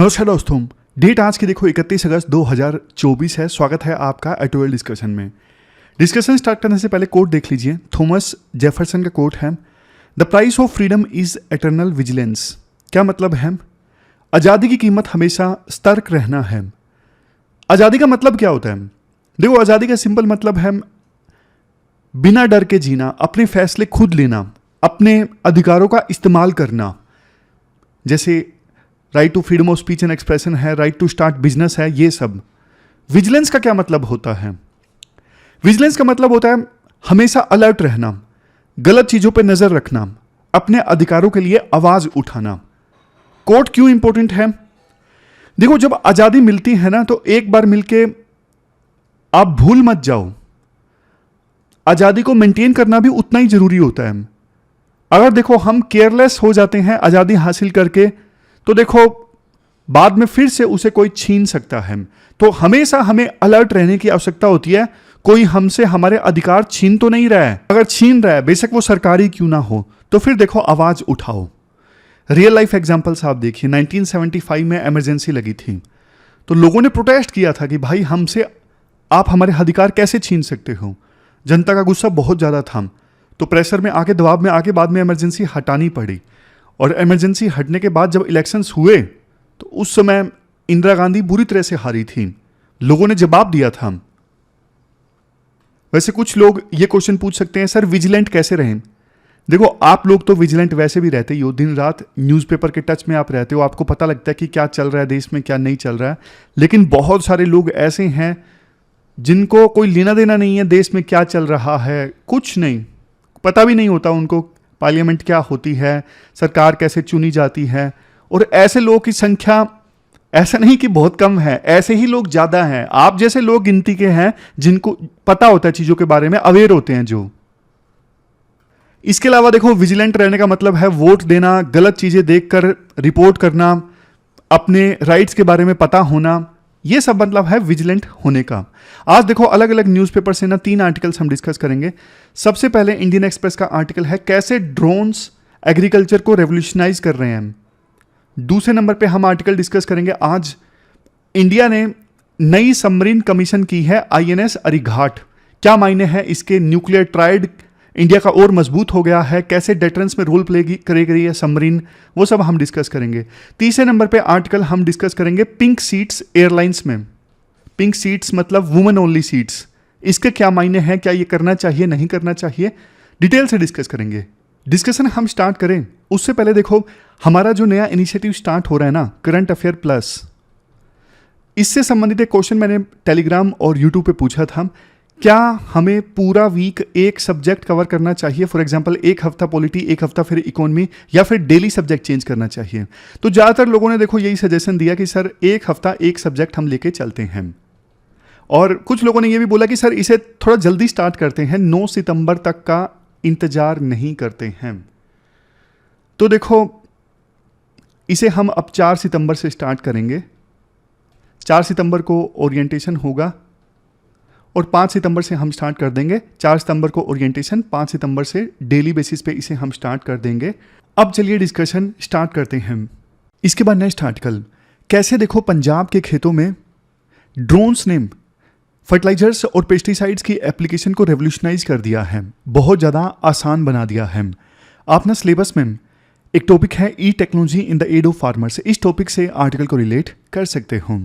नमस्कार दोस्तों, डेट आज की देखो 31 अगस्त 2024 है। स्वागत है आपका एटोवेल डिस्कशन में। डिस्कशन स्टार्ट करने से पहले कोट देख लीजिए। थॉमस जेफरसन का कोट है, the price of freedom is eternal vigilance. क्या मतलब है? आज़ादी की कीमत हमेशा सतर्क रहना है। आज़ादी का मतलब क्या होता है? देखो, आज़ादी का सिंपल मतलब है बिना डर के जीना, अपने फैसले खुद लेना, अपने अधिकारों का इस्तेमाल करना। जैसे right to freedom of speech and expression है, राइट टू स्टार्ट बिजनेस है, ये सब। विजिलेंस का क्या मतलब होता है? विजिलेंस का मतलब होता है हमेशा अलर्ट रहना, गलत चीजों पर नजर रखना, अपने अधिकारों के लिए आवाज उठाना। कोर्ट क्यों इंपॉर्टेंट है? देखो, जब आजादी मिलती है ना, तो एक बार मिलके आप भूल मत जाओ, आजादी को मेंटेन करना भी उतना ही जरूरी होता है। अगर देखो हम केयरलेस हो जाते हैं आजादी हासिल करके, तो देखो बाद में फिर से उसे कोई छीन सकता है। तो हमेशा हमें अलर्ट रहने की आवश्यकता होती है। कोई हमसे हमारे अधिकार छीन तो नहीं रहा है। अगर छीन रहा है, बेशक वो सरकारी क्यों ना हो, तो फिर देखो आवाज उठाओ। रियल लाइफ एग्जांपल्स आप देखिए। 1975 में इमरजेंसी लगी थी, तो लोगों ने प्रोटेस्ट किया था कि भाई हमसे आप हमारे अधिकार कैसे छीन सकते हो। जनता का गुस्सा बहुत ज्यादा था, तो प्रेशर में आके, दबाव में आके बाद में इमरजेंसी हटानी पड़ी। और इमरजेंसी हटने के बाद जब इलेक्शंस हुए, तो उस समय इंदिरा गांधी बुरी तरह से हारी थी। लोगों ने जवाब दिया था। वैसे कुछ लोग ये क्वेश्चन पूछ सकते हैं, सर विजिलेंट कैसे रहें? देखो, आप लोग तो विजिलेंट वैसे भी रहते ही हो, दिन रात न्यूज़पेपर के टच में आप रहते हो, आपको पता लगता है कि क्या चल रहा है देश में, क्या नहीं चल रहा है। लेकिन बहुत सारे लोग ऐसे हैं जिनको कोई लेना देना नहीं है देश में क्या चल रहा है, कुछ नहीं पता भी नहीं होता उनको। पार्लियामेंट क्या होती है, सरकार कैसे चुनी जाती है। और ऐसे लोगों की संख्या ऐसा नहीं कि बहुत कम है, ऐसे ही लोग ज्यादा हैं। आप जैसे लोग गिनती के हैं जिनको पता होता है चीजों के बारे में, अवेयर होते हैं जो। इसके अलावा देखो, विजिलेंट रहने का मतलब है वोट देना, गलत चीजें देखकर रिपोर्ट करना, अपने राइट्स के बारे में पता होना, ये सब मतलब है विजिलेंट होने का। आज देखो अलग अलग न्यूज़पेपर से ना 3 आर्टिकल्स हम डिस्कस करेंगे। सबसे पहले इंडियन एक्सप्रेस का आर्टिकल है, कैसे ड्रोन्स एग्रीकल्चर को रेवोल्यूशनाइज कर रहे हैं। दूसरे नंबर पे हम आर्टिकल डिस्कस करेंगे, आज इंडिया ने नई सबमरीन कमीशन की है INS अरिघाट। क्या मायने हैं इसके? न्यूक्लियर ट्राइड इंडिया का और मजबूत हो गया है, कैसे डेटरेंस में रोल प्ले करेगी ये सबमरीन, वो सब हम डिस्कस करेंगे। तीसरे नंबर पे आर्टिकल हम डिस्कस करेंगे पिंक सीट्स एयरलाइंस में। पिंक सीट्स मतलब वुमेन ओनली सीट्स, इसके क्या मायने हैं, क्या ये करना चाहिए नहीं करना चाहिए, डिटेल से डिस्कस करेंगे। डिस्कशन हम स्टार्ट करें उससे पहले देखो, हमारा जो नया इनिशिएटिव स्टार्ट हो रहा है ना, करंट अफेयर प्लस, इससे संबंधित एक क्वेश्चन मैंने टेलीग्राम और यूट्यूब पे पूछा था, क्या हमें पूरा वीक एक सब्जेक्ट कवर करना चाहिए? फॉर एग्जांपल एक हफ्ता पॉलिटी, एक हफ्ता फिर इकोनॉमी, या फिर डेली सब्जेक्ट चेंज करना चाहिए? तो ज़्यादातर लोगों ने देखो यही सजेशन दिया कि सर एक हफ्ता एक सब्जेक्ट हम लेके चलते हैं। और कुछ लोगों ने यह भी बोला कि सर इसे थोड़ा जल्दी स्टार्ट करते हैं, 9 सितंबर तक का इंतजार नहीं करते हैं। तो देखो इसे हम अब 4 सितंबर से स्टार्ट करेंगे। 4 सितंबर को ओरिएंटेशन होगा और 5 सितंबर से हम स्टार्ट कर देंगे। 4 सितंबर को ओरिएंटेशन, 5 सितंबर से डेली बेसिस पे इसे हम स्टार्ट कर देंगे। अब चलिए डिस्कशन स्टार्ट करते हैं। इसके बाद नेक्स्ट आर्टिकल, कैसे देखो पंजाब के खेतों में ड्रोन्स ने फर्टिलाइजर्स और पेस्टिसाइड्स की एप्लीकेशन को रेवोल्यूशनाइज कर दिया है, बहुत ज़्यादा आसान बना दिया है। आप ना सिलेबस में एक टॉपिक है E technology in the aid of farmers, इस टॉपिक से आर्टिकल को रिलेट कर सकते हो।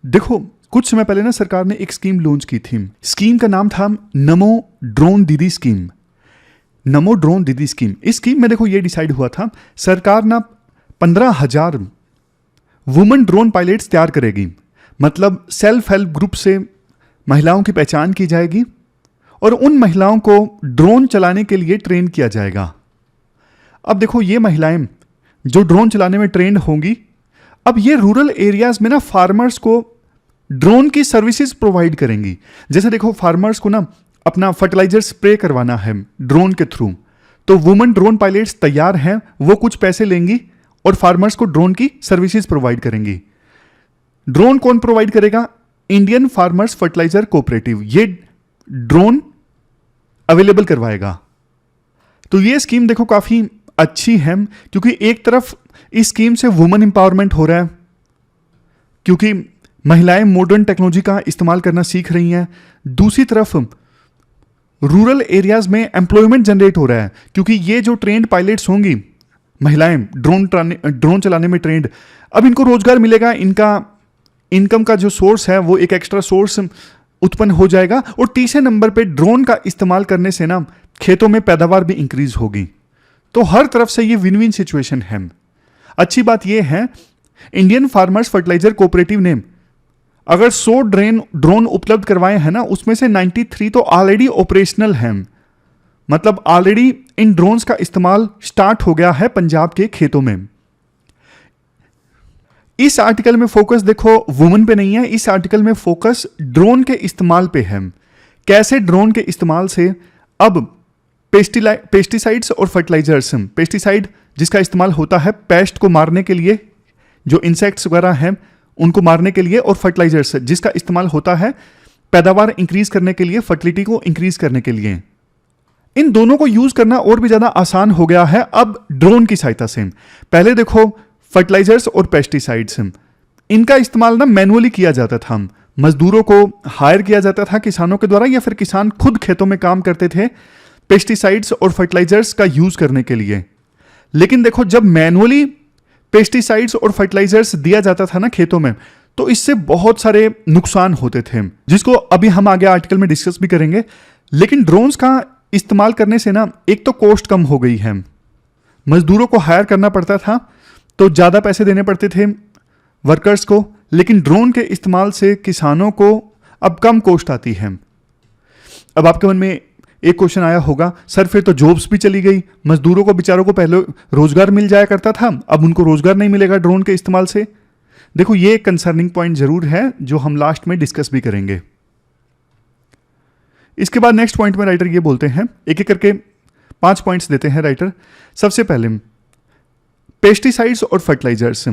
देखो कुछ समय पहले ना सरकार ने एक स्कीम लॉन्च की थी। स्कीम का नाम था नमो ड्रोन दीदी स्कीम। नमो ड्रोन दीदी स्कीम, इस स्कीम में देखो ये डिसाइड हुआ था, सरकार ना 15,000 वुमेन ड्रोन पायलट्स तैयार करेगी। मतलब सेल्फ हेल्प ग्रुप से महिलाओं की पहचान की जाएगी और उन महिलाओं को ड्रोन चलाने के लिए ट्रेन किया जाएगा। अब देखो ये महिलाएं जो ड्रोन चलाने में ट्रेंड होंगी, अब ये रूरल एरियाज में ना फार्मर्स को ड्रोन की सर्विसेज प्रोवाइड करेंगी। जैसे देखो फार्मर्स को ना अपना फर्टिलाइजर स्प्रे करवाना है ड्रोन के थ्रू, तो वुमेन ड्रोन पायलट्स तैयार हैं, वो कुछ पैसे लेंगी और फार्मर्स को ड्रोन की सर्विसेज प्रोवाइड करेंगी। ड्रोन कौन प्रोवाइड करेगा? इंडियन फार्मर्स फर्टिलाइजर कोऑपरेटिव, ये ड्रोन अवेलेबल करवाएगा। तो ये स्कीम देखो काफी अच्छी है, क्योंकि एक तरफ इस स्कीम से वुमेन एम्पावरमेंट हो रहा है, क्योंकि महिलाएं मॉडर्न टेक्नोलॉजी का इस्तेमाल करना सीख रही हैं। दूसरी तरफ रूरल एरियाज में एम्प्लॉयमेंट जनरेट हो रहा है, क्योंकि ये जो ट्रेंड पायलट्स होंगी महिलाएं ड्रोन चलाने में ट्रेंड, अब इनको रोजगार मिलेगा, इनका इनकम का जो सोर्स है वो एक एक्स्ट्रा सोर्स उत्पन्न हो जाएगा। और तीसरे नंबर पे ड्रोन का इस्तेमाल करने से ना खेतों में पैदावार भी इंक्रीज होगी। तो हर तरफ से ये विन विन सिचुएशन है। अच्छी बात ये है, इंडियन फार्मर्स फर्टिलाइजर कोऑपरेटिव ने अगर 100 ड्रोन उपलब्ध करवाए हैं ना, उसमें से 93 तो ऑलरेडी ऑपरेशनल हैं। मतलब ऑलरेडी इन ड्रोन्स का इस्तेमाल स्टार्ट हो गया है पंजाब के खेतों में। इस आर्टिकल में फोकस देखो वुमेन पे नहीं है, इस आर्टिकल में फोकस ड्रोन के इस्तेमाल पे है। कैसे ड्रोन के इस्तेमाल से अब पेस्टिसाइड्स और फर्टिलाइजर्स, पेस्टिसाइड जिसका इस्तेमाल होता है पेस्ट को मारने के लिए, जो इंसेक्ट्स वगैरह हैं उनको मारने के लिए, और फर्टिलाइजर्स जिसका इस्तेमाल होता है पैदावार इंक्रीज करने के लिए, फर्टिलिटी को इंक्रीज करने के लिए, इन दोनों को यूज करना और भी ज्यादा आसान हो गया है अब ड्रोन की सहायता से। पहले देखो फर्टिलाइजर्स और पेस्टिसाइड्स, इनका इस्तेमाल ना मैनुअली किया जाता था, मजदूरों को हायर किया जाता था किसानों के द्वारा, या फिर किसान खुद खेतों में काम करते थे पेस्टिसाइड्स और फर्टिलाइजर्स का यूज करने के लिए। लेकिन देखो जब मैनुअली पेस्टिसाइड्स और फर्टिलाइजर्स दिया जाता था ना खेतों में, तो इससे बहुत सारे नुकसान होते थे, जिसको अभी हम आगे आर्टिकल में डिस्कस भी करेंगे। लेकिन ड्रोन्स का इस्तेमाल करने से ना एक तो कॉस्ट कम हो गई है, मजदूरों को हायर करना पड़ता था तो ज्यादा पैसे देने पड़ते थे वर्कर्स को, लेकिन ड्रोन के इस्तेमाल से किसानों को अब कम कॉस्ट आती है। अब आपके मन में एक क्वेश्चन आया होगा, सर फिर तो जॉब्स भी चली गई, मजदूरों को बेचारों को पहले रोजगार मिल जाया करता था, अब उनको रोजगार नहीं मिलेगा ड्रोन के इस्तेमाल से। देखो ये एक कंसर्निंग पॉइंट जरूर है जो हम लास्ट में डिस्कस भी करेंगे। इसके बाद नेक्स्ट पॉइंट में राइटर ये बोलते हैं, एक एक करके 5 पॉइंट्स देते हैं राइटर। सबसे पहले पेस्टिसाइड्स और फर्टिलाइजर्स,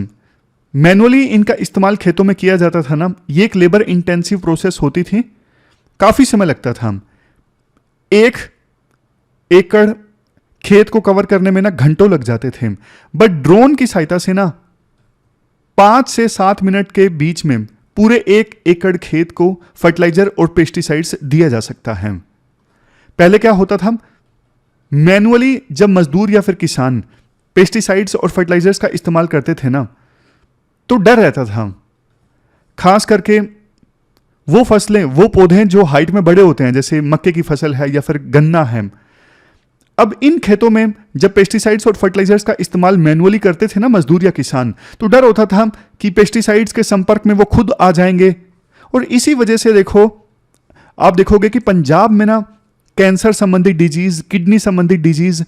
मैनुअली इनका इस्तेमाल खेतों में किया जाता था ना, ये एक लेबर इंटेंसिव प्रोसेस होती थी, काफी समय लगता था। 1 एकड़ खेत को कवर करने में ना घंटों लग जाते थे, बट ड्रोन की सहायता से ना 5 से 7 मिनट के बीच में पूरे 1 एकड़ खेत को फर्टिलाइजर और पेस्टिसाइड्स दिया जा सकता है। पहले क्या होता था, मैनुअली जब मजदूर या फिर किसान पेस्टिसाइड्स और फर्टिलाइजर्स का इस्तेमाल करते थे ना, तो डर रहता था, खास करके वो फसलें, वो पौधे जो हाइट में बड़े होते हैं, जैसे मक्के की फसल है या फिर गन्ना है। अब इन खेतों में जब पेस्टिसाइड्स और फर्टिलाइजर्स का इस्तेमाल मैनुअली करते थे ना मजदूर या किसान, तो डर होता था कि पेस्टिसाइड्स के संपर्क में वो खुद आ जाएंगे। और इसी वजह से देखो, आप देखोगे कि पंजाब में ना कैंसर संबंधी डिजीज, किडनी संबंधी डिजीज,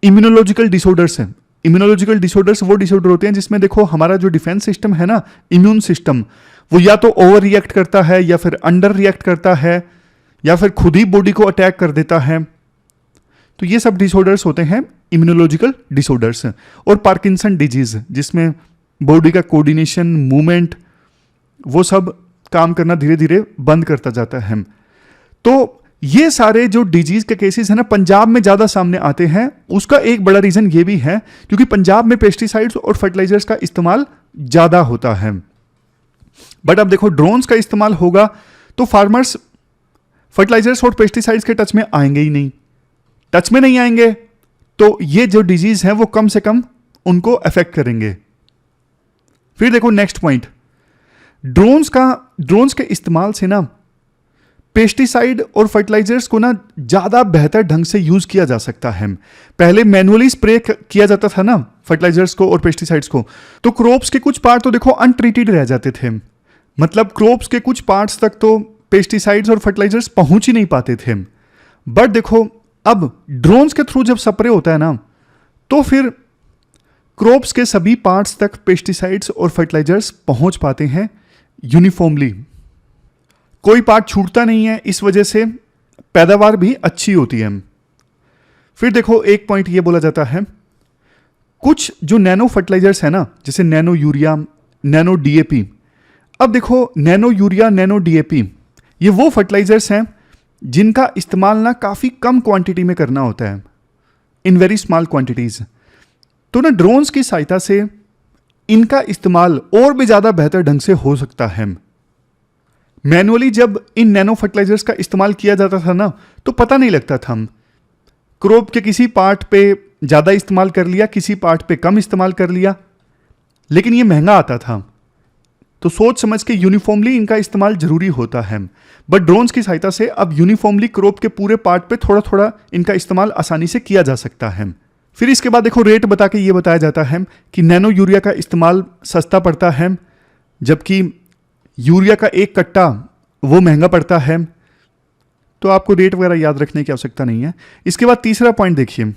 इम्यूनोलॉजिकल डिसऑर्डर्स हैं। इम्यूनोलॉजिकल डिसऑर्डर्स वो डिसऑर्डर होते हैं जिसमें देखो हमारा जो डिफेंस सिस्टम है ना, इम्यून सिस्टम, वो या तो ओवर रिएक्ट करता है या फिर अंडर रिएक्ट करता है या फिर खुद ही बॉडी को अटैक कर देता है। तो ये सब डिसऑर्डर्स होते हैं इम्यूनोलॉजिकल डिसऑर्डर्स। और पार्किंसन डिजीज, जिसमें बॉडी का कोऑर्डिनेशन, मूवमेंट, वो सब काम करना धीरे धीरे बंद करता जाता है। तो ये सारे जो डिजीज के केसेस है ना पंजाब में ज्यादा सामने आते हैं। उसका एक बड़ा रीजन ये भी है क्योंकि पंजाब में पेस्टिसाइड्स और फर्टिलाइजर्स का इस्तेमाल ज्यादा होता है। बट अब देखो ड्रोन्स का इस्तेमाल होगा तो फार्मर्स फर्टिलाइजर्स और पेस्टिसाइड्स के टच में आएंगे ही नहीं। टच में नहीं आएंगे तो ये जो डिजीज है वो कम से कम उनको अफेक्ट करेंगे। फिर देखो नेक्स्ट पॉइंट, ड्रोन्स के इस्तेमाल से ना पेस्टिसाइड और फर्टिलाइजर्स को ना ज्यादा बेहतर ढंग से यूज किया जा सकता है। पहले मैनुअली स्प्रे किया जाता था ना फर्टिलाइजर्स को और पेस्टिसाइड्स को, तो क्रॉप्स के कुछ पार्ट तो देखो अनट्रीटेड रह जाते थे। मतलब क्रॉप्स के कुछ पार्ट्स तक तो पेस्टिसाइड्स और फर्टिलाइजर्स पहुंच ही नहीं पाते थे। बट देखो अब ड्रोन्स के थ्रू जब स्प्रे होता है ना, तो फिर क्रॉप्स के सभी पार्ट्स तक पेस्टिसाइड्स और फर्टिलाइजर्स पहुंच पाते हैं यूनिफॉर्मली। कोई पार्ट छूटता नहीं है, इस वजह से पैदावार भी अच्छी होती है। फिर देखो एक पॉइंट ये बोला जाता है, कुछ जो नैनो फर्टिलाइजर्स है ना, जैसे नैनो यूरिया, नैनो डीएपी। अब देखो नैनो यूरिया, नैनो डीएपी ये वो फर्टिलाइजर्स हैं जिनका इस्तेमाल ना काफी कम क्वांटिटी में करना होता है, इन वेरी स्मॉल क्वांटिटीज। तो ना ड्रोन्स की सहायता से इनका इस्तेमाल और भी ज़्यादा बेहतर ढंग से हो सकता है। मैनुअली जब इन नैनो फर्टिलाइजर्स का इस्तेमाल किया जाता था ना, तो पता नहीं लगता था। क्रॉप के किसी पार्ट पे ज़्यादा इस्तेमाल कर लिया, किसी पार्ट पे कम इस्तेमाल कर लिया, लेकिन ये महंगा आता था, तो सोच समझ के यूनिफॉर्मली इनका इस्तेमाल जरूरी होता है। बट ड्रोन्स की सहायता से अब यूनिफॉर्मली क्रॉप के पूरे पार्ट पे थोड़ा थोड़ा इनका इस्तेमाल आसानी से किया जा सकता है। फिर इसके बाद देखो रेट बता के ये बताया जाता है कि नैनो यूरिया का इस्तेमाल सस्ता पड़ता है, जबकि यूरिया का एक कट्टा वो महंगा पड़ता है। तो आपको रेट वगैरह याद रखने की आवश्यकता नहीं है। इसके बाद तीसरा पॉइंट देखिए।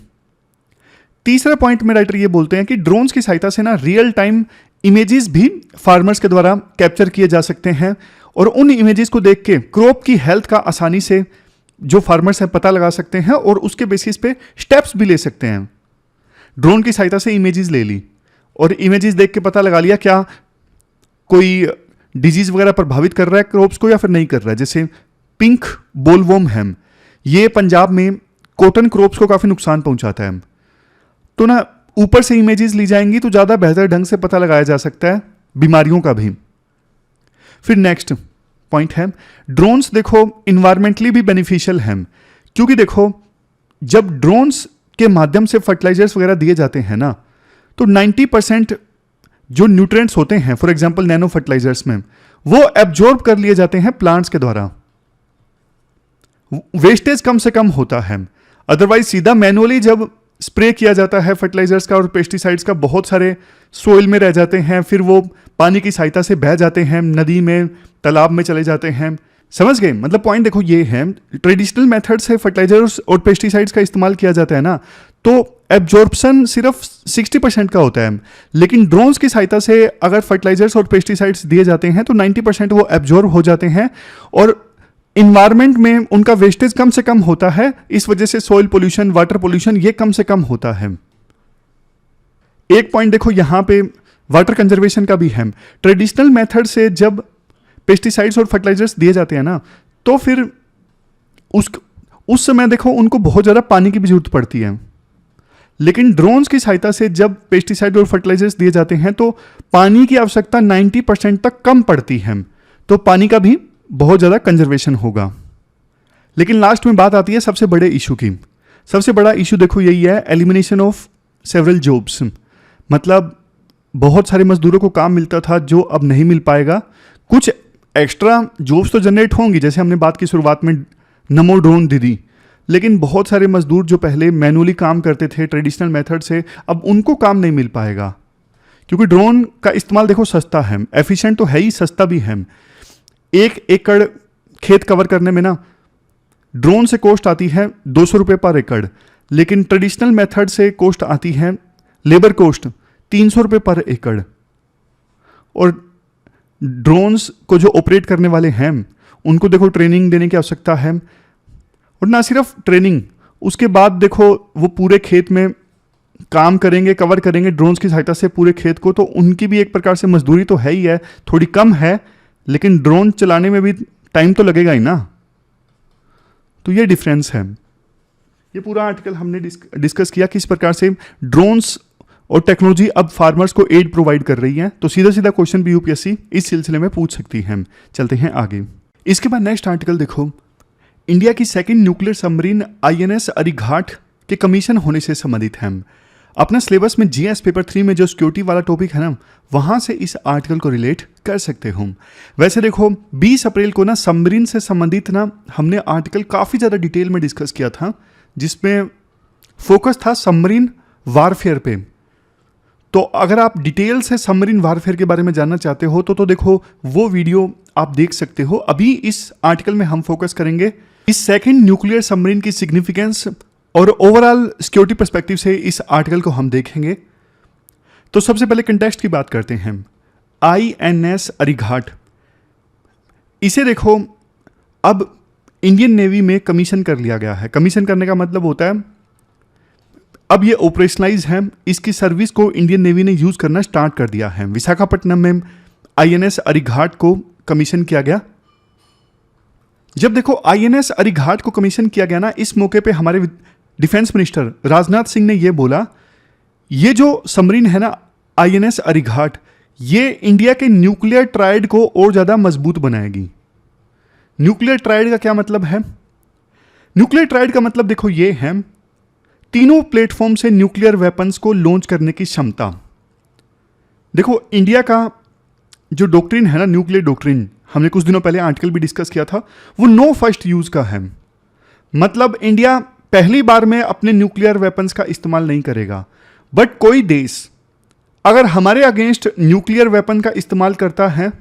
तीसरा पॉइंट में राइटर ये बोलते हैं कि ड्रोन्स की सहायता से ना रियल टाइम इमेजेस भी फार्मर्स के द्वारा कैप्चर किए जा सकते हैं, और उन इमेजेस को देख के क्रॉप की हेल्थ का आसानी से जो फार्मर्स है पता लगा सकते हैं, और उसके बेसिस पे स्टेप्स भी ले सकते हैं। ड्रोन की सहायता से इमेजेस ले ली और इमेजेस देख के पता लगा लिया क्या कोई डिजीज वगैरह प्रभावित कर रहा है क्रॉप्स को या फिर नहीं कर रहा है। जैसे पिंक बोलवर्म है, ये पंजाब में कॉटन क्रॉप्स को काफी नुकसान पहुंचाता है। तो ना ऊपर से इमेजेस ली जाएंगी तो ज्यादा बेहतर ढंग से पता लगाया जा सकता है बीमारियों का भी। फिर नेक्स्ट पॉइंट है, ड्रोन्स देखो इन्वायरमेंटली भी बेनिफिशियल हैं, क्योंकि देखो जब ड्रोन्स के माध्यम से फर्टिलाइजर्स वगैरह दिए जाते हैं ना, तो 90% जो न्यूट्रिएंट्स होते हैं फॉर एग्जांपल नैनो फर्टिलाइजर्स में, वो एब्जॉर्ब कर लिए जाते हैं प्लांट्स के द्वारा। वेस्टेज कम से कम होता है। अदरवाइज सीधा मैनुअली जब स्प्रे किया जाता है फर्टिलाइजर्स का और पेस्टिसाइड्स का, बहुत सारे सोइल में रह जाते हैं, फिर वो पानी की सहायता से बह जाते हैं, नदी में तालाब में चले जाते हैं। समझ गए? मतलब पॉइंट देखो ये है, ट्रेडिशनल मेथड से फर्टिलाइजर्स और पेस्टिसाइड्स का इस्तेमाल किया जाता है ना, तो एब्जॉर्प्शन सिर्फ 60% का होता है, लेकिन ड्रोन्स की सहायता से अगर फर्टिलाइजर्स और पेस्टिसाइड्स दिए जाते हैं तो 90% वो एब्जॉर्ब हो जाते हैं, और इन्वायरमेंट में उनका वेस्टेज कम से कम होता है। इस वजह से सॉइल पोल्यूशन, वाटर पोल्यूशन ये कम से कम होता है। एक पॉइंट देखो यहां पे वाटर कंजर्वेशन का भी है। ट्रेडिशनल मेथड से जब पेस्टिसाइड्स और फर्टिलाइजर्स दिए जाते हैं ना, तो फिर उस समय देखो उनको बहुत ज़्यादा पानी की भी जरूरत पड़ती है, लेकिन ड्रोन्स की सहायता से जब पेस्टिसाइड और फर्टिलाइजर्स दिए जाते हैं तो पानी की आवश्यकता 90% तक कम पड़ती है, तो पानी का भी बहुत ज़्यादा कंजर्वेशन होगा। लेकिन लास्ट में बात आती है सबसे बड़े इशू की। सबसे बड़ा इशू देखो यही है, एलिमिनेशन ऑफ सेवरल जॉब्स। मतलब बहुत सारे मजदूरों को काम मिलता था जो अब नहीं मिल पाएगा। कुछ एक्स्ट्रा जॉब्स तो जनरेट होंगी, जैसे हमने बात की शुरुआत में नमो ड्रोन दीदी, लेकिन बहुत सारे मजदूर जो पहले मैनुअली काम करते थे ट्रेडिशनल मेथड से, अब उनको काम नहीं मिल पाएगा। क्योंकि ड्रोन का इस्तेमाल देखो सस्ता है, एफिशिएंट तो है ही, सस्ता भी है। 1 एकड़ खेत कवर करने में ना ड्रोन से कॉस्ट आती है 200 रुपये पर एकड़, लेकिन ट्रेडिशनल मेथड से कॉस्ट आती है लेबर कॉस्ट 300 रुपये पर एकड़। और ड्रोन्स को जो ऑपरेट करने वाले हैं उनको देखो ट्रेनिंग देने की आवश्यकता है, और ना सिर्फ ट्रेनिंग, उसके बाद देखो वो पूरे खेत में काम करेंगे, कवर करेंगे ड्रोन्स की सहायता से पूरे खेत को, तो उनकी भी एक प्रकार से मजदूरी तो है ही है, थोड़ी कम है, लेकिन ड्रोन चलाने में भी टाइम तो लगेगा ही ना। तो ये डिफरेंस है। ये पूरा आर्टिकल हमने डिस्कस किया किस प्रकार से ड्रोन्स और टेक्नोलॉजी अब फार्मर्स को एड प्रोवाइड कर रही है। तो सीधा सीधा क्वेश्चन भी यूपीएससी इस सिलसिले में पूछ सकती है। चलते हैं आगे। इसके बाद नेक्स्ट आर्टिकल देखो, इंडिया की second nuclear submarine INS Arighat के कमीशन होने से संबंधित है। अपना सिलेबस में जीएस पेपर 3 में जो सिक्योरिटी वाला टॉपिक है ना, वहां से इस आर्टिकल को रिलेट कर सकते हो। वैसे देखो 20 अप्रैल को ना सबमरीन से संबंधित ना हमने आर्टिकल काफ़ी ज़्यादा डिटेल में डिस्कस किया था, जिसमें फोकस था सबमरीन वारफेयर पे। तो अगर आप डिटेल से सबमरीन वारफेयर के बारे में जानना चाहते हो तो देखो वो वीडियो आप देख सकते हो। अभी इस आर्टिकल में हम फोकस करेंगे इस सेकंड न्यूक्लियर सबमरीन की सिग्निफिकेंस और ओवरऑल सिक्योरिटी पर्सपेक्टिव से इस आर्टिकल को हम देखेंगे। तो सबसे पहले कंटेक्स्ट की बात करते हैं। आईएनएस अरिघाट, इसे देखो अब इंडियन नेवी में कमीशन कर लिया गया है। कमीशन करने का मतलब होता है अब ये ऑपरेशनलाइज है, इसकी सर्विस को इंडियन नेवी ने यूज करना स्टार्ट कर दिया है। विशाखापट्टनम में आईएनएस अरिघाट को कमीशन किया गया। जब देखो आईएनएस अरिघाट को कमीशन किया गया ना, इस मौके पे हमारे डिफेंस मिनिस्टर राजनाथ सिंह ने यह बोला ये जो सबमरीन है ना, आईएनएस अरिघाट, ये इंडिया के न्यूक्लियर ट्रायड को और ज़्यादा मजबूत बनाएगी। न्यूक्लियर ट्रायड का क्या मतलब है? न्यूक्लियर ट्रायड का मतलब देखो ये है, तीनों प्लेटफॉर्म से न्यूक्लियर वेपन्स को लॉन्च करने की क्षमता। देखो इंडिया का जो डॉक्ट्रिन है ना, न्यूक्लियर डॉक्ट्रिन, हमने कुछ दिनों पहले आर्टिकल भी डिस्कस किया था, वो नो फर्स्ट यूज का है। मतलब इंडिया पहली बार में अपने न्यूक्लियर वेपन्स का इस्तेमाल नहीं करेगा, बट कोई देश अगर हमारे अगेंस्ट न्यूक्लियर वेपन का इस्तेमाल करता है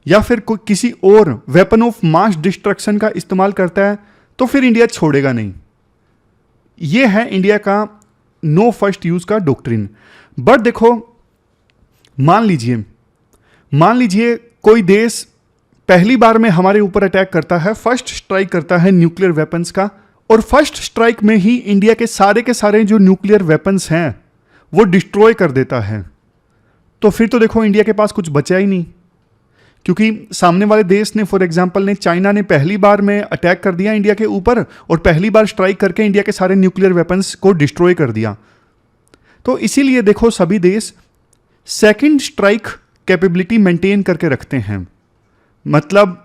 या फिर कोई किसी और वेपन ऑफ मास डिस्ट्रक्शन का इस्तेमाल करता है, तो फिर इंडिया छोड़ेगा नहीं। यह है इंडिया का नो फर्स्ट यूज का डॉक्ट्रिन। बट देखो, मान लीजिए कोई देश पहली बार में हमारे ऊपर अटैक करता है, फर्स्ट स्ट्राइक करता है न्यूक्लियर वेपन्स का, और फर्स्ट स्ट्राइक में ही इंडिया के सारे जो न्यूक्लियर वेपन्स हैं वो डिस्ट्रॉय कर देता है, तो फिर तो देखो इंडिया के पास कुछ बचा ही नहीं। क्योंकि सामने वाले देश ने, फॉर एग्जांपल ने, चाइना ने पहली बार में अटैक कर दिया इंडिया के ऊपर और पहली बार स्ट्राइक करके इंडिया के सारे न्यूक्लियर वेपन्स को डिस्ट्रॉय कर दिया। तो इसीलिए देखो सभी देश सेकंड स्ट्राइक कैपेबिलिटी मेंटेन करके रखते हैं। मतलब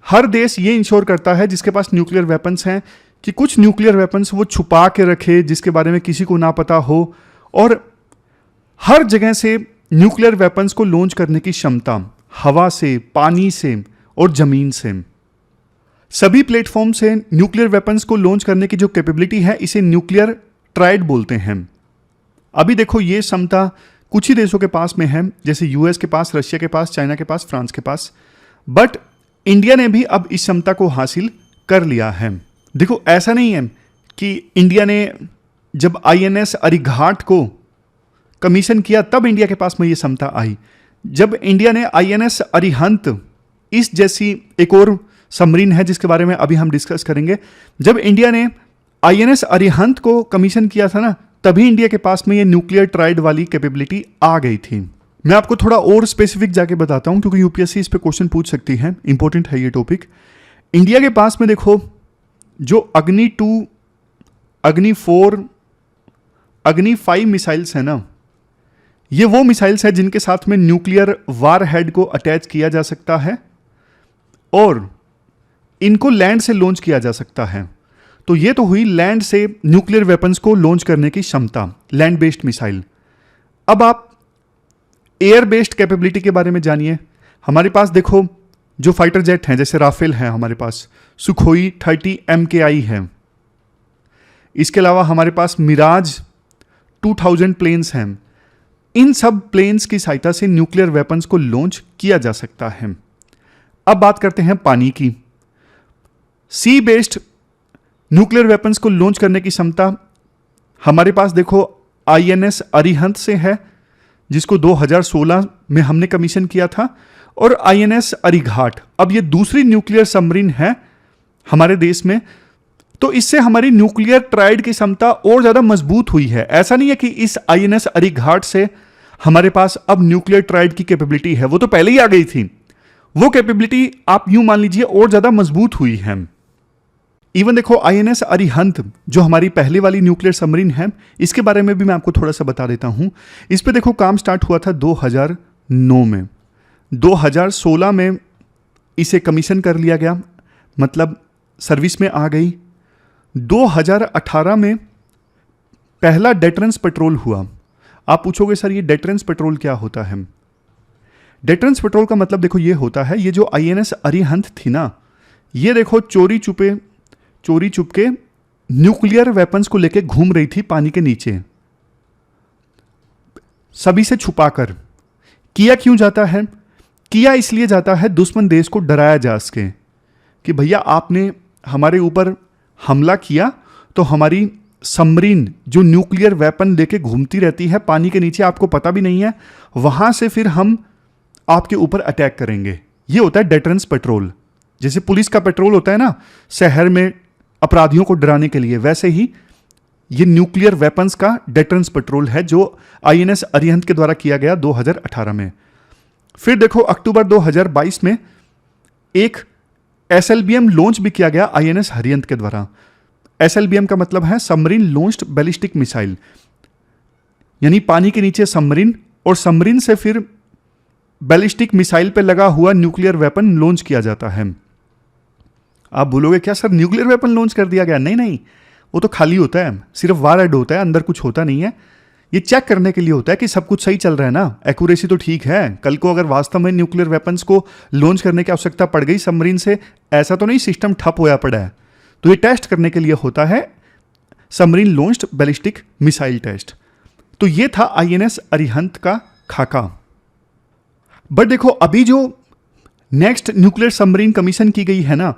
हर देश ये इंश्योर करता है जिसके पास न्यूक्लियर वेपन्स हैं कि कुछ न्यूक्लियर वेपन्स वो छुपा के रखे, जिसके बारे में किसी को ना पता हो, और हर जगह से न्यूक्लियर वेपन्स को लॉन्च करने की क्षमता, हवा से, पानी से और जमीन से, सभी प्लेटफॉर्म से न्यूक्लियर वेपन्स को लॉन्च करने की जो कैपेबिलिटी है, इसे न्यूक्लियर ट्रायड बोलते हैं। अभी देखो ये क्षमता कुछ ही देशों के पास में है, जैसे यूएस के पास, रशिया के पास, चाइना के पास, फ्रांस के पास, बट इंडिया ने भी अब इस क्षमता को हासिल कर लिया है। देखो ऐसा नहीं है कि इंडिया ने जब आईएनएस अरिघाट को कमीशन किया तब इंडिया के पास में ये क्षमता आई। जब इंडिया ने आईएनएस अरिहंत, इस जैसी एक और सबमरीन है जिसके बारे में अभी हम डिस्कस करेंगे, जब इंडिया ने आईएनएस अरिहंत को कमीशन किया था ना, तभी इंडिया के पास में ये न्यूक्लियर ट्रायड वाली कैपेबिलिटी आ गई थी। मैं आपको थोड़ा और स्पेसिफिक जाके बताता हूं क्योंकि यूपीएससी इस पे क्वेश्चन पूछ सकती है, इंपॉर्टेंट है ये टॉपिक। इंडिया के पास में देखो जो अग्नि 2, अग्नि 4, अग्नि 5 मिसाइल्स है ना, ये वो मिसाइल्स है जिनके साथ में न्यूक्लियर वार हेड को अटैच किया जा सकता है और इनको लैंड से लॉन्च किया जा सकता है। तो ये तो हुई लैंड से न्यूक्लियर वेपन्स को लॉन्च करने की क्षमता, लैंड बेस्ड मिसाइल। अब आप एयर बेस्ड कैपेबिलिटी के बारे में जानिए। हमारे पास देखो जो फाइटर जेट हैं, जैसे राफेल है हमारे पास, सुखोई 30 MKI है, इसके अलावा हमारे पास मिराज 2000 प्लेन्स हैं। इन सब प्लेन्स की सहायता से न्यूक्लियर वेपन्स को लॉन्च किया जा सकता है। अब बात करते हैं पानी की। सी बेस्ड न्यूक्लियर वेपन्स को लॉन्च करने की क्षमता हमारे पास देखो आईएनएस अरिहंत से है, जिसको 2016 में हमने कमीशन किया था, और आईएनएस अरिघाट, अब ये दूसरी न्यूक्लियर सबमरीन है हमारे देश में। तो इससे हमारी न्यूक्लियर ट्रायड की क्षमता और ज्यादा मजबूत हुई है। ऐसा नहीं है कि इस आईएनएस अरिघाट से हमारे पास अब न्यूक्लियर ट्रायड की कैपेबिलिटी है, वो तो पहले ही आ गई थी। वो कैपेबिलिटी आप यूं मान लीजिए और ज्यादा मजबूत हुई है। इवन देखो आईएनएस अरिहंत जो हमारी पहले वाली न्यूक्लियर सबमरीन है, इसके बारे में भी मैं आपको थोड़ा सा बता देता हूं। इस पे देखो काम स्टार्ट हुआ था 2009 में, 2016 में इसे कमीशन कर लिया गया, मतलब सर्विस में आ गई। 2018 में पहला डेटरेंस पेट्रोल हुआ। आप पूछोगे सर ये डेटरेंस पेट्रोल क्या होता है? डेटरेंस पेट्रोल का मतलब देखो ये होता है, ये जो आईएनएस अरिहंत थी ना, ये देखो चोरी चुपके न्यूक्लियर वेपन्स को लेके घूम रही थी पानी के नीचे, सभी से छुपाकर। किया क्यों जाता है? किया इसलिए जाता है दुश्मन देश को डराया जा सके कि भैया आपने हमारे ऊपर हमला किया तो हमारी सबमरीन जो न्यूक्लियर वेपन लेके घूमती रहती है पानी के नीचे, आपको पता भी नहीं है, वहां से फिर हम आपके ऊपर अटैक करेंगे। ये होता है डेटरेंस पेट्रोल। जैसे पुलिस का पेट्रोल होता है ना शहर में अपराधियों को डराने के लिए, वैसे ही ये न्यूक्लियर वेपन्स का डेटरेंस पेट्रोल है जो आईएनएस अरिहंत के द्वारा किया गया 2018 में। फिर देखो अक्टूबर 2022 में एक एसएलबीएम लॉन्च भी किया गया आईएनएस अरिहंत के द्वारा। एसएलबीएम का मतलब है सबमरीन लॉन्च्ड बैलिस्टिक मिसाइल। यानी पानी के नीचे सबमरीन, और सबमरीन से फिर बैलिस्टिक मिसाइल पे लगा हुआ न्यूक्लियर वेपन लॉन्च किया जाता है। आप बोलोगे क्या सर न्यूक्लियर वेपन लॉन्च कर दिया गया? नहीं नहीं, वो तो खाली होता है, सिर्फ वार हेड होता है, अंदर कुछ होता नहीं है। ये चेक करने के लिए होता है कि सब कुछ सही चल रहा है ना, एक्यूरेसी तो ठीक है। कल को अगर वास्तव में न्यूक्लियर वेपन्स को लॉन्च करने की आवश्यकता पड़ गई सबमरीन से, ऐसा तो नहीं सिस्टम ठप होया पड़ा है, तो ये टेस्ट करने के लिए होता है submarine launched ballistic missile test. तो ये था आईएनएस अरिहंत का खाका। बट देखो अभी जो नेक्स्ट न्यूक्लियर सबमरीन कमीशन की गई है ना,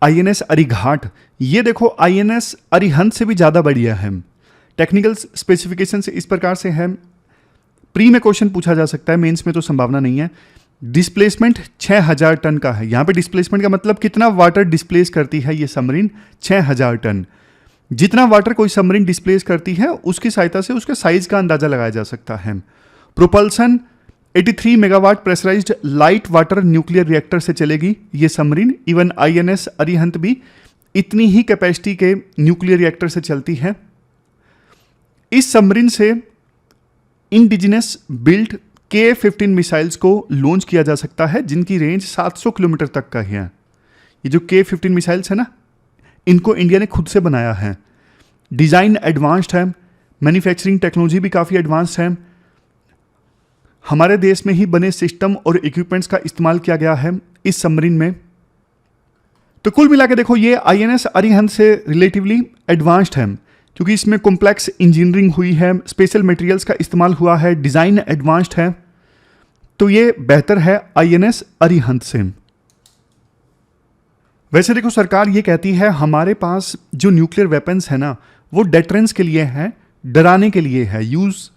आईएनएस अरिघाट, ये देखो आईएनएस अरिहंत से भी ज़्यादा बढ़िया है। टेक्निकल स्पेसिफिकेशन इस प्रकार से है, प्री में क्वेश्चन पूछा जा सकता है, मेंस में तो संभावना नहीं है। डिस्प्लेसमेंट 6000 टन का है। यहाँ पे डिस्प्लेसमेंट का मतलब कितना वाटर डिस्प्लेस करती है ये सबमरीन, 6000 टन। जितना वाटर कोई सबमरीन डिस्प्लेस करती है उसकी सहायता से उसके साइज का अंदाजा लगाया जा सकता है। Propulsion 83 megawatt pressurised light water nuclear reactor से चलेगी ये सबमरीन। इवन आईएनएस अरिहंत भी इतनी ही कैपेसिटी के न्यूक्लियर रिएक्टर से चलती है। इस सबमरीन से इंडिजिनस बिल्ट K-15 मिसाइल्स को लॉन्च किया जा सकता है, जिनकी रेंज 700 किलोमीटर तक का है। ये जो K-15 मिसाइल्स है ना, इनको इंडिया ने खुद से बनाया है। डिज़ाइन एडवांस्ड है, मैन्युफैक्चरिंग टेक्नोलॉजी भी काफ़ी एडवांस्ड है। हमारे देश में ही बने सिस्टम और इक्विपमेंट्स का इस्तेमाल किया गया है इस सबमरीन में। तो कुल मिला के देखो ये आईएनएस अरिहंत से रिलेटिवली एडवांस्ड है, क्योंकि इसमें कॉम्प्लेक्स इंजीनियरिंग हुई है, स्पेशल मटेरियल्स का इस्तेमाल हुआ है, डिज़ाइन एडवांस्ड है, तो ये बेहतर है आईएनएस अरिहंत से। वैसे देखो सरकार ये कहती है हमारे पास जो न्यूक्लियर वेपन्स है ना, वो डेटरेंस के लिए है, डराने के लिए है, यूज़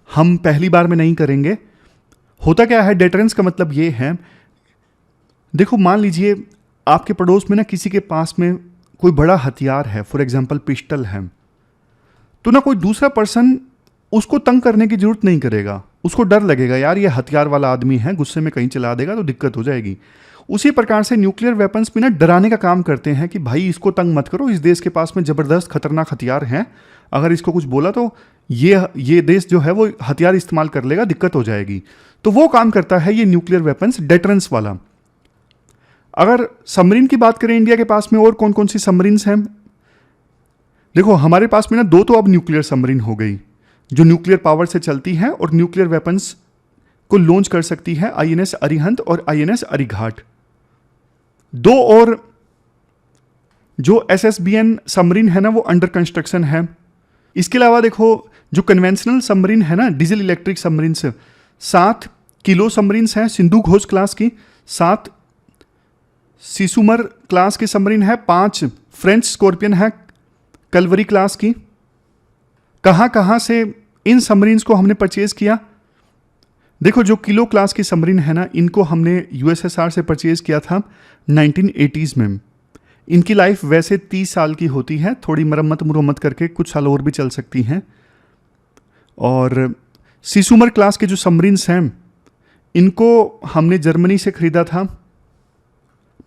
हम पहली बार में नहीं करेंगे। होता क्या है, डेटरेंस का मतलब ये है, देखो मान लीजिए आपके पड़ोस में ना किसी के पास में कोई बड़ा हथियार है, फॉर एग्जांपल पिस्टल है, तो ना कोई दूसरा पर्सन उसको तंग करने की जरूरत नहीं करेगा, उसको डर लगेगा यार ये हथियार वाला आदमी है, गुस्से में कहीं चला देगा तो दिक्कत हो जाएगी। उसी प्रकार से न्यूक्लियर वेपन्स भी ना डराने का काम करते हैं कि भाई इसको तंग मत करो, इस देश के पास में ज़बरदस्त खतरनाक हथियार हैं, अगर इसको कुछ बोला तो ये देश जो है वो हथियार इस्तेमाल कर लेगा, दिक्कत हो जाएगी। तो वो काम करता है ये न्यूक्लियर वेपन्स, डेटरेंस वाला। अगर सबमरीन की बात करें इंडिया के पास में और कौन कौन सी सबमरीन्स हैं, देखो हमारे पास में ना दो तो अब न्यूक्लियर सबमरीन हो गई जो न्यूक्लियर पावर से चलती हैं और न्यूक्लियर वेपन्स को लॉन्च कर सकती है, आईएनएस अरिहंत और आईएनएस अरिघाट। दो और जो एसएसबीएन सबमरीन है ना, वो अंडर कंस्ट्रक्शन है। इसके अलावा देखो जो कन्वेंशनल सबमरीन है ना, डीजल इलेक्ट्रिक सबमरीन से 7 किलो सबमरीन्स हैं सिंधु घोष क्लास की, 7 सिसुमर क्लास की सबमरीन है, 5 फ्रेंच स्कॉर्पियन है कलवरी क्लास की। कहाँ कहाँ से इन सबमरीन्स को हमने परचेज किया, देखो जो किलो क्लास की सबमरीन है ना, इनको हमने यूएसएसआर से परचेज किया था 1980s में। इनकी लाइफ वैसे 30 साल की होती है, थोड़ी मरम्मत करके कुछ साल और भी चल सकती हैं। और सिसुमर क्लास के जो सबमरीन्स हैं इनको हमने जर्मनी से ख़रीदा था,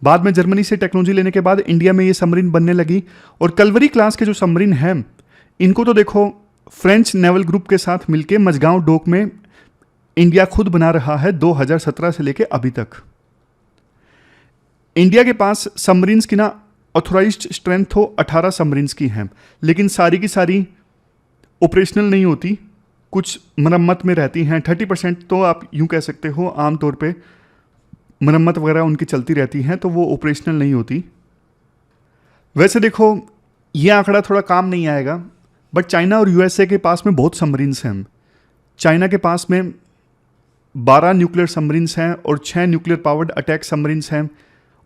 बाद में जर्मनी से टेक्नोलॉजी लेने के बाद इंडिया में ये सबमरीन बनने लगी। और कलवरी क्लास के जो सबमरीन हैं इनको तो देखो फ्रेंच नेवल ग्रुप के साथ मिलके मझगांव डोक में इंडिया खुद बना रहा है 2017 से लेके अभी तक। इंडिया के पास सबमरीन्स की ना ऑथोराइज्ड स्ट्रेंथ तो 18 सबमरीन्स की हैं, लेकिन सारी की सारी ऑपरेशनल नहीं होती, कुछ मरम्मत में रहती हैं। 30% तो आप यूँ कह सकते हो आमतौर पे मरम्मत वगैरह उनकी चलती रहती हैं, तो वो ऑपरेशनल नहीं होती। वैसे देखो ये आंकड़ा थोड़ा काम नहीं आएगा, बट चाइना और यूएसए के पास में बहुत सबमरीन्स हैं। चाइना के पास में 12 न्यूक्लियर सबमरीन्स हैं और 6 न्यूक्लियर पावर्ड अटैक सबमरीन्स हैं।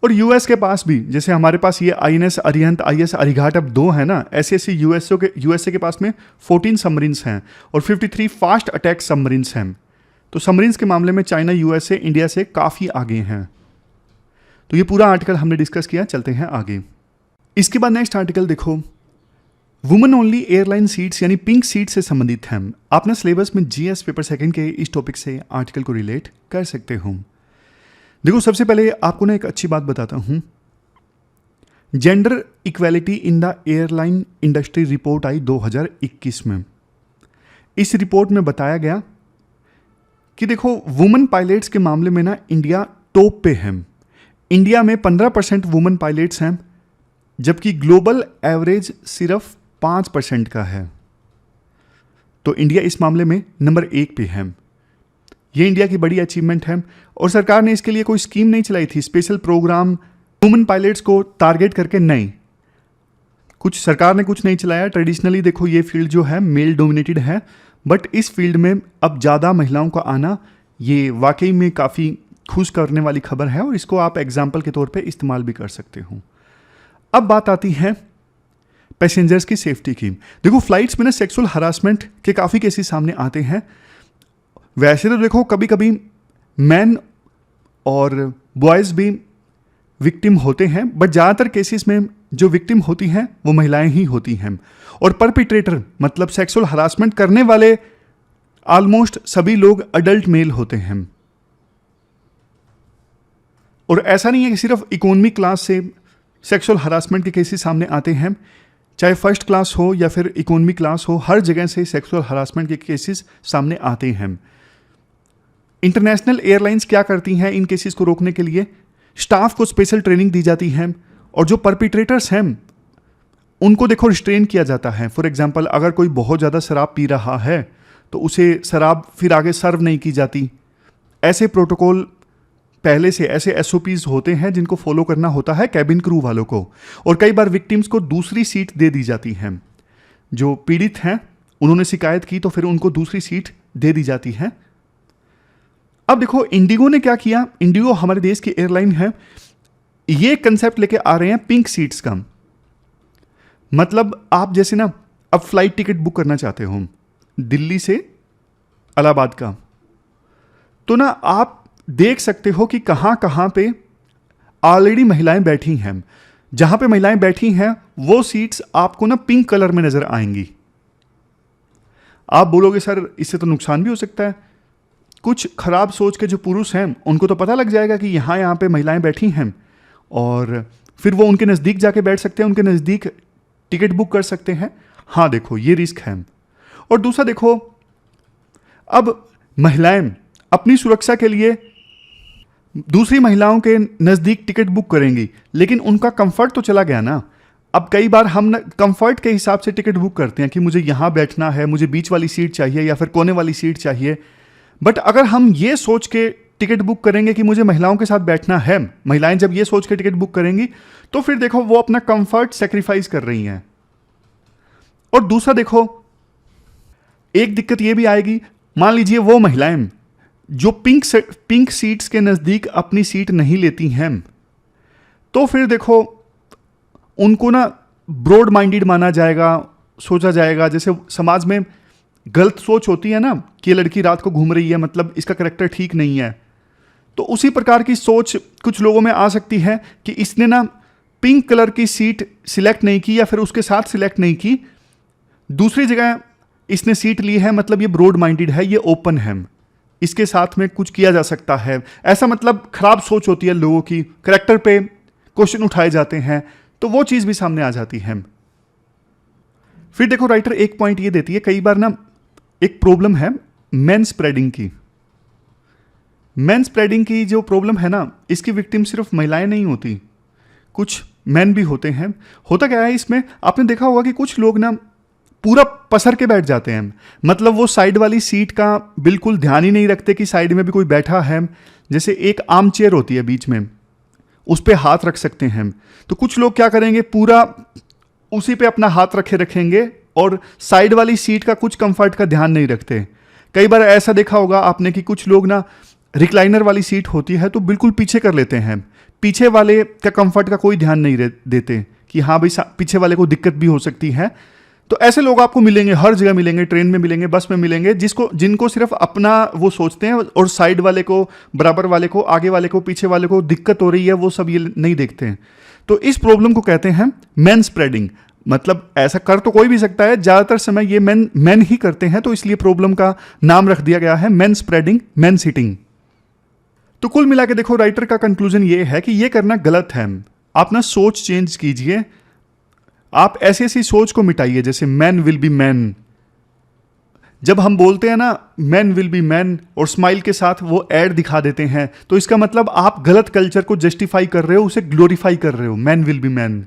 और यूएस के पास भी, जैसे हमारे पास ये आईएनएस अरिहंत, आईएस अरिघाट अब 2 है ना, ऐसे ऐसे यूएसए के पास में 14 सबमरीन्स हैं और 53 फास्ट अटैक सबमरीन्स हैं। तो सबमरीन्स के मामले में चाइना यूएसए इंडिया से काफ़ी आगे हैं। तो ये पूरा आर्टिकल हमने डिस्कस किया, चलते हैं आगे। इसके बाद नेक्स्ट आर्टिकल देखो, वुमेन ओनली एयरलाइन सीट्स यानी पिंक सीट से संबंधित हैं। आप ना सिलेबस में जीएस पेपर सेकंड के इस टॉपिक से आर्टिकल को रिलेट कर सकते हो। देखो सबसे पहले आपको ना एक अच्छी बात बताता हूँ, gender equality in the airline industry report I 2021 में। इस रिपोर्ट में बताया गया कि देखो वुमेन पायलट्स के मामले में ना इंडिया टॉप पे है। इंडिया में 15% वुमेन पायलट्स हैं, जबकि ग्लोबल एवरेज सिर्फ 5% का है। तो इंडिया इस मामले में नंबर 1 पे है। ये इंडिया की बड़ी अचीवमेंट है और सरकार ने इसके लिए कोई स्कीम नहीं चलाई थी, स्पेशल प्रोग्राम वुमेन पायलट्स को टारगेट करके नहीं, कुछ सरकार ने कुछ नहीं चलाया। ट्रेडिशनली देखो ये फील्ड जो है मेल डोमिनेटेड है, बट इस फील्ड में अब ज़्यादा महिलाओं का आना ये वाकई में काफ़ी खुश करने वाली खबर है और इसको आप एग्जाम्पल के तौर पे इस्तेमाल भी कर सकते हो। अब बात आती है पैसेंजर्स की सेफ्टी की। देखो फ्लाइट्स में ना सेक्सुअल हरासमेंट के काफ़ी केसेस सामने आते हैं। वैसे तो देखो कभी कभी मैन और बॉयज़ भी विक्टिम होते हैं, बट ज़्यादातर केसेस में जो विक्टिम होती हैं वो महिलाएं ही होती हैं। और परपिट्रेटर मतलब सेक्सुअल हरासमेंट करने वाले ऑलमोस्ट सभी लोग अडल्ट मेल होते हैं। और ऐसा नहीं है कि सिर्फ इकोनॉमी क्लास से सेक्सुअल हरासमेंट के केसेस सामने आते हैं, चाहे फर्स्ट क्लास हो या फिर इकोनॉमी क्लास हो, हर जगह से सेक्सुअल हरासमेंट के केसेस सामने आते हैं। इंटरनेशनल एयरलाइंस क्या करती हैं इन केसेस को रोकने के लिए? स्टाफ को स्पेशल ट्रेनिंग दी जाती है और जो परपिट्रेटर्स हैं उनको देखो रिस्ट्रेन किया जाता है। फॉर एग्जांपल अगर कोई बहुत ज़्यादा शराब पी रहा है तो उसे शराब फिर आगे सर्व नहीं की जाती। ऐसे प्रोटोकॉल पहले से, ऐसे SOPs होते हैं जिनको फॉलो करना होता है कैबिन क्रू वालों को। और कई बार विक्टिम्स को दूसरी सीट दे दी जाती है। जो पीड़ित हैं उन्होंने शिकायत की तो फिर उनको दूसरी सीट दे दी जाती है। अब देखो इंडिगो ने क्या किया, इंडिगो हमारे देश की एयरलाइन है, ये कंसेप्ट लेके आ रहे हैं पिंक सीट्स का। मतलब आप जैसे ना अब फ्लाइट टिकट बुक करना चाहते हो दिल्ली से इलाहाबाद का, तो ना आप देख सकते हो कि कहां कहां पे ऑलरेडी महिलाएं बैठी हैं। जहां पे महिलाएं बैठी हैं वो सीट्स आपको ना पिंक कलर में नजर आएंगी। आप बोलोगे सर इससे तो नुकसान भी हो सकता है। कुछ खराब सोच के जो पुरुष हैं उनको तो पता लग जाएगा कि यहाँ पे महिलाएं बैठी हैं और फिर वो उनके नज़दीक जाके बैठ सकते हैं, उनके नज़दीक टिकट बुक कर सकते हैं। हाँ देखो ये रिस्क है। और दूसरा देखो अब महिलाएं अपनी सुरक्षा के लिए दूसरी महिलाओं के नज़दीक टिकट बुक करेंगी, लेकिन उनका कंफर्ट तो चला गया ना। अब कई बार हम ना कंफर्ट के हिसाब से टिकट बुक करते हैं कि मुझे यहाँ बैठना है, मुझे बीच वाली सीट चाहिए या फिर कोने वाली सीट चाहिए। बट अगर हम ये सोच के टिकट बुक करेंगे कि मुझे महिलाओं के साथ बैठना है, महिलाएं जब ये सोच के टिकट बुक करेंगी तो फिर देखो वो अपना कंफर्ट सेक्रीफाइस कर रही हैं। और दूसरा देखो एक दिक्कत ये भी आएगी, मान लीजिए वो महिलाएं जो पिंक सीट्स के नज़दीक अपनी सीट नहीं लेती हैं, तो फिर देखो उनको ना ब्रॉड माइंडेड माना जाएगा, सोचा जाएगा जैसे समाज में गलत सोच होती है ना कि ये लड़की रात को घूम रही है मतलब इसका करैक्टर ठीक नहीं है। तो उसी प्रकार की सोच कुछ लोगों में आ सकती है कि इसने ना पिंक कलर की सीट सिलेक्ट नहीं की या फिर उसके साथ सिलेक्ट नहीं की, दूसरी जगह इसने सीट ली है, मतलब ये ब्रॉड माइंडेड है, ये ओपन है, इसके साथ में कुछ किया जा सकता है। ऐसा मतलब खराब सोच होती है लोगों की, करैक्टर पे क्वेश्चन उठाए जाते हैं, तो वो चीज़ भी सामने आ जाती है। फिर देखो राइटर एक पॉइंट ये देती है, कई बार ना एक प्रॉब्लम है मैन स्प्रेडिंग की। मैन स्प्रेडिंग की जो प्रॉब्लम है ना, इसकी विक्टिम सिर्फ महिलाएं नहीं होती, कुछ मैन भी होते हैं। होता क्या है इसमें, आपने देखा होगा कि कुछ लोग ना पूरा पसर के बैठ जाते हैं, मतलब वो साइड वाली सीट का बिल्कुल ध्यान ही नहीं रखते कि साइड में भी कोई बैठा है। जैसे एक आर्म चेयर होती है बीच में, उस पर हाथ रख सकते हैं, तो कुछ लोग क्या करेंगे पूरा उसी पे अपना हाथ रखेंगे और साइड वाली सीट का कुछ कंफर्ट का ध्यान नहीं रखते। कई बार ऐसा देखा होगा आपने कि कुछ लोग ना रिक्लाइनर वाली सीट होती है तो बिल्कुल पीछे कर लेते हैं, पीछे वाले का कंफर्ट का कोई ध्यान नहीं देते कि हाँ भाई पीछे वाले को दिक्कत भी हो सकती है। तो ऐसे लोग आपको मिलेंगे, हर जगह मिलेंगे, ट्रेन में मिलेंगे, बस में मिलेंगे, जिनको सिर्फ अपना वो सोचते हैं और साइड वाले को, बराबर वाले को, आगे वाले को, पीछे वाले को दिक्कत हो रही है वो सब ये नहीं देखते हैं। तो इस प्रॉब्लम को कहते हैं मैन स्प्रेडिंग। मतलब ऐसा कर तो कोई भी सकता है, ज़्यादातर समय ये मैन ही करते हैं, तो इसलिए प्रॉब्लम का नाम रख दिया गया है मैन स्प्रेडिंग, मैन सिटिंग। तो कुल मिला के देखो राइटर का कंक्लूजन ये है कि ये करना गलत है। आप ना सोच चेंज कीजिए, आप ऐसी ऐसी सोच को मिटाइए जैसे मैन विल बी मैन, जब हम बोलते हैं ना मैन विल बी मैन और स्माइल के साथ वो ऐड दिखा देते हैं, तो इसका मतलब आप गलत कल्चर को जस्टिफाई कर रहे हो, उसे ग्लोरीफाई कर रहे हो। मैन विल बी मैन,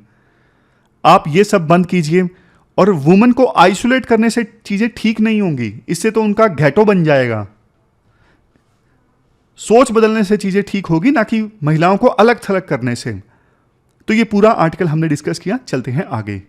आप ये सब बंद कीजिए। और वुमेन को आइसोलेट करने से चीजें ठीक नहीं होंगी, इससे तो उनका घेटो बन जाएगा। सोच बदलने से चीजें ठीक होगी, ना कि महिलाओं को अलग थलग करने से। तो ये पूरा आर्टिकल हमने डिस्कस किया, चलते हैं आगे।